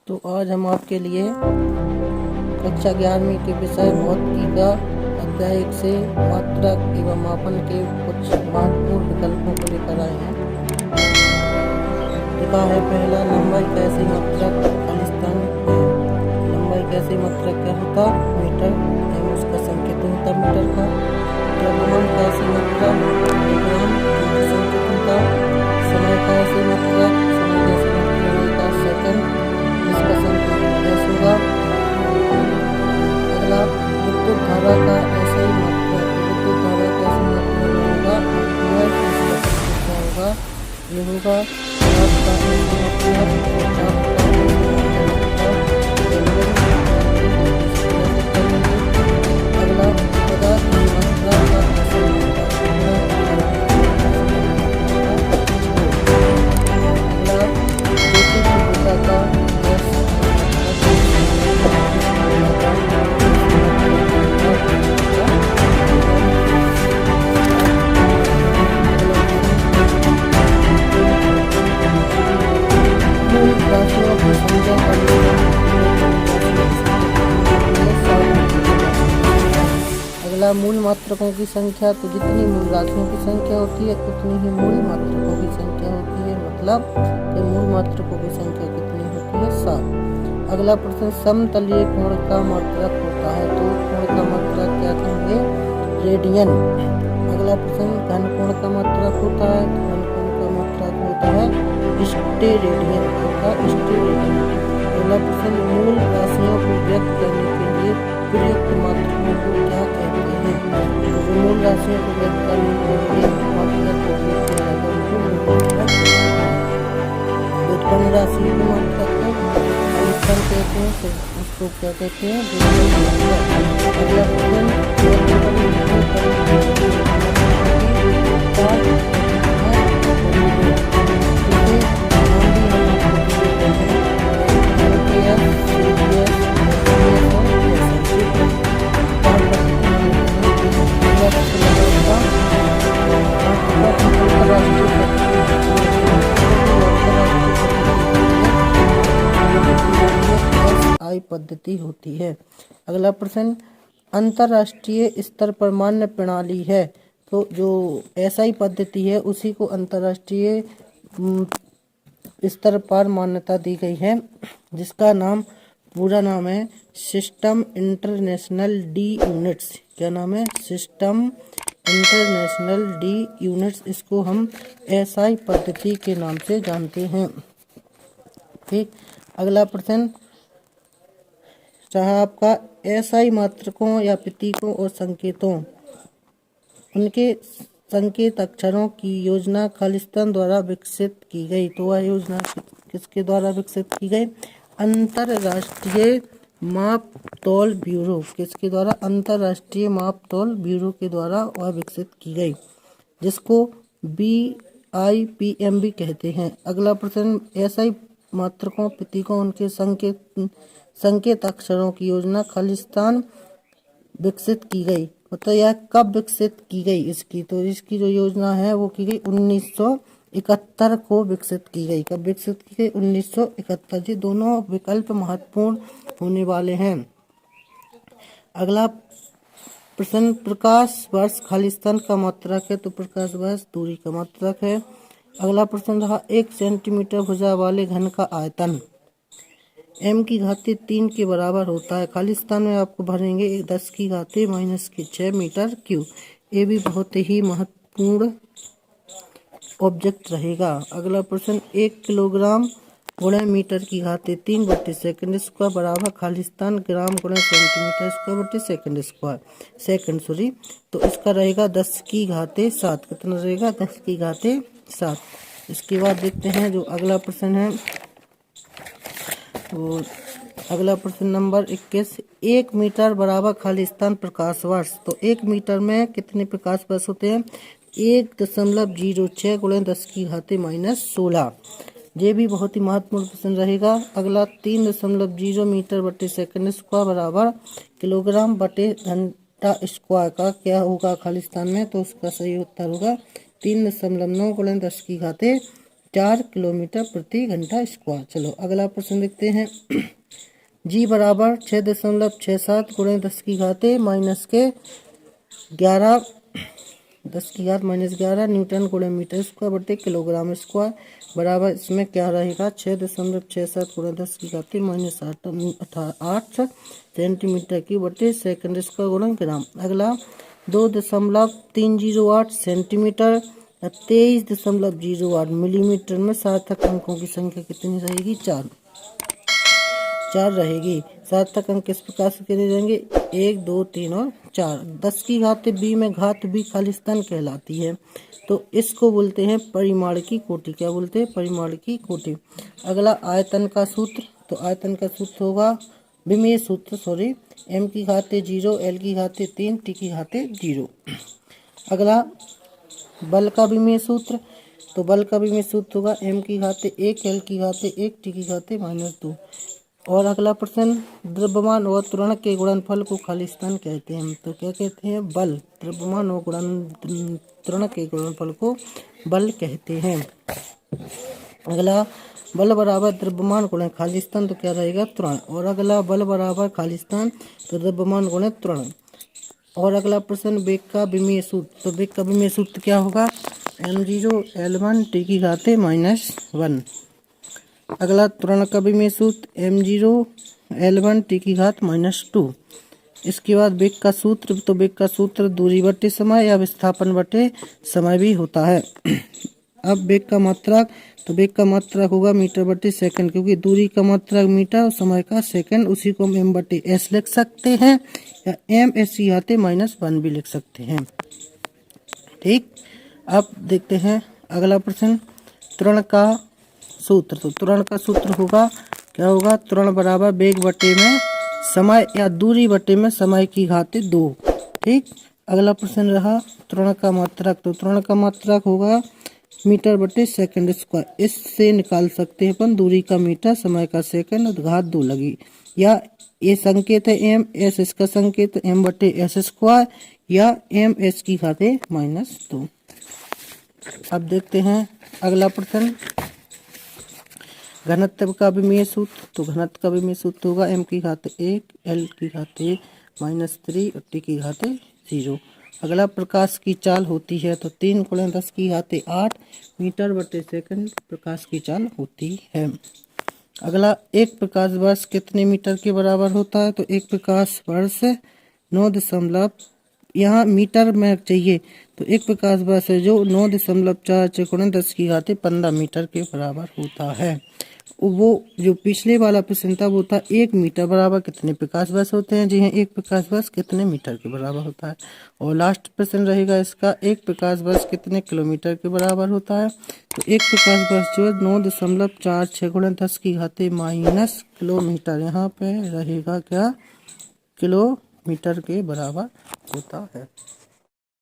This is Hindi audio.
तो आज हम आपके लिए कक्षा 11वीं के विषय भौतिकी का अध्याय 1 से मात्रक एवं मापन के कुछ महत्वपूर्ण विकल्पों को लेकर आए हैं। लिखा है पहला, लंबाई कैसी मात्रक खालिस्तान है। लंबाई कैसी मात्रक क्या होता? मीटर एवं उसका संकेत होता मीटर का। द्रव्यमान कैसी मात्रक किलोग्राम संकेत होता। समय कैसी मात्रक, समय कैसी मात्रक होता सेकंड, इसका संकेत एस होगा। अगला, विद्युत धारा का ऐसा ही मात्रक, विद्युत धारा का ऐसा मात्रक होगा एम्पीयर, इसका संकेत क्या होगा? ये होगा। चार्ज का ऐसा मात्रक, चार्ज का अगला, पदार्थ की मात्रा का ऐसा मूल मात्रकों की संख्या, तो जितनी मूल राशियों की संख्या होती है उतनी ही मूल मात्रकों की संख्या होती है। मतलब कि मूल मात्रकों की संख्या कितनी होती है? 7। अगला प्रश्न, समतलीय कोण का मात्रक होता है, तो कोण का मात्रक क्या कहेंगे? रेडियन। अगला प्रश्न, घन कोण का मात्रक होता है, तो घन कोण का मात्रक होता है स्टेरेडियन। अगला प्रश्न, मूल राशियों को व्यक्त करने के लिए प्रयुक्त मात्रकों को क्या कहते हैं? तो मूल राशियों को व्यक्त करने के लिए मात्रक को व्यक्त किया जाता है व्युत्पन्न राशि को मात्रक को कहते हैं, तो उसको क्या कहते हैं? अगला पद्धति होती है। अगला प्रश्न, अंतरराष्ट्रीय स्तर पर मान्य प्रणाली है, तो जो एसआई पद्धति है उसी को अंतरराष्ट्रीय स्तर पर मान्यता दी गई है, जिसका नाम पूरा नाम है सिस्टम इंटरनेशनल डी यूनिट्स। क्या नाम है? System international D units. इसको हम एसआई पद्धति के नाम से जानते हैं। ठीक। अगला प्रश्न चाहे आपका एसआई मात्रकों या प्रतीकों और संकेतों, उनके संकेत अक्षरों की योजना खालिस्तान द्वारा विकसित की गई। तो वह योजना किसके द्वारा विकसित की गई? अंतरराष्ट्रीय माप तौल ब्यूरो। किसके द्वारा? अंतरराष्ट्रीय माप तौल ब्यूरो के द्वारा वह विकसित की गई, जिसको BIPM भी कहते हैं। अगला प्रश्न, एसआई मात्रकों प्रतीकों उनके संकेत अक्षरों की योजना खालिस्तान विकसित की गई। मतलब यह कब विकसित की गई इसकी? तो इसकी जो योजना है वो की गई 1971 को विकसित की गई। कब विकसित की गई? 1971। ये दोनों विकल्प महत्वपूर्ण होने वाले हैं। अगला प्रश्न, प्रकाश वर्ष खालिस्तान का मात्रक है, तो प्रकाश वर्ष दूरी का मात्रक है। अगला प्रश्न रहा, 1 सेंटीमीटर भुजा वाले घन का आयतन m की घाते 3 के बराबर होता है। खालिस्तान में आपको भरेंगे 10 की घाते -6 मीटर क्यूब। ये भी बहुत ही महत्वपूर्ण ऑब्जेक्ट रहेगा। अगला प्रश्न, 1 किलोग्राम गुणा मीटर की घाते 3/सेकंड स्क्वायर बराबर खालिस्तान ग्राम गुणा सेंटीमीटर स्क्वायर सेकंड। तो इसका रहेगा 10 की घाते 7। कितना रहेगा? 10 की घाते 7। इसके बाद देखते हैं जो अगला प्रश्न है, तो अगला प्रश्न नंबर 21, 1 मीटर बराबर खालिस्तान प्रकाश वर्ष। तो 1 मीटर में कितने प्रकाश वर्ष होते हैं? 1.06 गुणे 10 की घाते -16। ये भी बहुत ही महत्वपूर्ण प्रश्न रहेगा। अगला 3.0 मीटर बटे सेकंड स्क्वायर बराबर किलोग्राम बटे घंटा स्क्वायर का क्या होगा खालिस्तान में? तो उसका सही उत्तर होगा 3.9 गुणे 10 की घाते 4 किलोमीटर प्रति घंटा स्क्वायर। चलो अगला प्रश्न देखते हैं। जी बराबर 6.67 गुणे 10 की घाते माइनस के 11 10 की घात माइनस 11 न्यूटन गुणे मीटर स्क्वायर बटे किलोग्राम स्क्वायर बराबर, इसमें क्या रहेगा 6.67 गुणे 10 की घात माइनस 8 सेंटीमीटर की बटे सेकंड स्क्वायर गुणे ग्राम। अगला 2.308 सेंटीमीटर 23.08 मिलीमीटर में सार्थक अंकों की संख्या कितनी रहेगी? 4 रहेगी। सार्थक अंक किस प्रकार से करे जाएंगे? 1, 2, 3 और 4। 10 की घात बी में घात बी खालिस्तान कहलाती है, तो इसको बोलते हैं परिमाण की कोटि। क्या बोलते हैं? परिमाण की कोटि। अगला आयतन का सूत्र, तो आयतन का सूत्र होगा विमेय सूत्र m की घाते 0, l की घाते 3, t की घाते 0। अगला बल का विमेय सूत्र, तो बल का विमेय सूत्र होगा m की घाते 1, l की घाते 1, t की घाते -2। और अगला प्रश्न, द्रव्यमान और त्वरण के गुणनफल को खालिस्तान कहते हैं, तो क्या कहते हैं? बल। द्रव्यमान और त्वरण के गुणनफल को बल कहते हैं। अगला बल बराबर द्रव्यमान गुणे खालिस्तान, तो क्या रहेगा? त्वरण। और अगला बल बराबर खालिस्तान तो द्रव्यमान गुणे त्वरण। और अगला प्रश्न वेग का विमेय सूत्र, तो वेग का विमेय सूत्र क्या होगा? m0 l1 t की घाते -1। अगला त्वरण का विमेय सूत्र m0 l1 t की घात -2। इसके बाद वेग का सूत्र, तो वेग का सूत्र दूरी बटे समय या विस्थापन बटे समय भी होता है। अब वेग का मात्रक, तो वेग का मात्रक होगा मीटर बटे सेकंड, क्योंकि दूरी का मात्रक मीटर और समय का सेकंड, उसी को हम m बटे s लिख सकते हैं या m s की घाते -1 भी लिख सकते हैं। ठीक, अब देखते हैं अगला प्रश्न, त्वरण का सूत्र। तो त्वरण का सूत्र होगा, क्या होगा? त्वरण बराबर वेग बटे में समय या दूरी बटे में समय की घाते 2। ठीक, अगला प्रश्न रहा त्वरण का मात्रक, तो त्वरण का मात्रक होगा मीटर बटे सेकंड स्क्वायर। इससे निकाल सकते हैं अपन दूरी का मीटर, समय का सेकंड और घात 2 लगी, या ये संकेत है m, s इसका संकेत m बटे s स्क्वायर या m s की घाते -2। अब देखते हैं अगला प्रश्न, घनत्व का विमेय सूत्र। तो घनत्व का विमेय सूत्र होगा m की घाते 1, l की घाते -3 और t की घाते 0। अगला प्रकाश की चाल होती है, तो 3 × 10 की घाते 8 मीटर बटे सेकंड प्रकाश की चाल होती है। अगला एक प्रकाश वर्ष कितने मीटर के बराबर होता है? तो एक प्रकाश वर्ष 9 यहाँ मीटर में चाहिए, तो एक प्रकाश वर्ष है जो 9.4 × 10 की घाते 15 मीटर के बराबर होता है। वो जो पिछले वाला प्रश्न था वो था 1 मीटर बराबर कितने प्रकाश वर्ष होते हैं? जी हाँ, एक प्रकाश वर्ष कितने मीटर के बराबर होता है। और लास्ट प्रश्न रहेगा इसका, एक प्रकाश वर्ष कितने किलोमीटर के बराबर होता है? तो एक प्रकाश वर्ष जो है 9.46 × 10 की घाते -किलोमीटर, यहाँ पे रहेगा क्या? किलोमीटर के बराबर होता है।